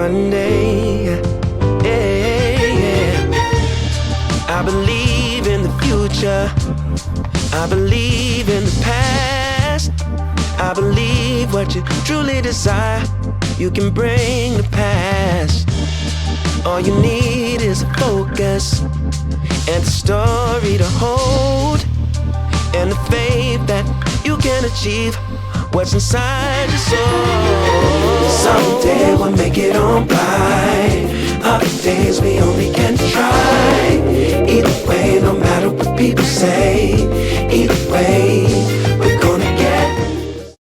one day. Yeah. I believe in the future. I believe in the past. I believe what you truly desire, you can bring to pass. All you need is a focus and a story to hold, and the faith that you can achieve what's inside your soul. Someday we'll make it on by. Other days we only can try. Either way, no matter what people say, either way,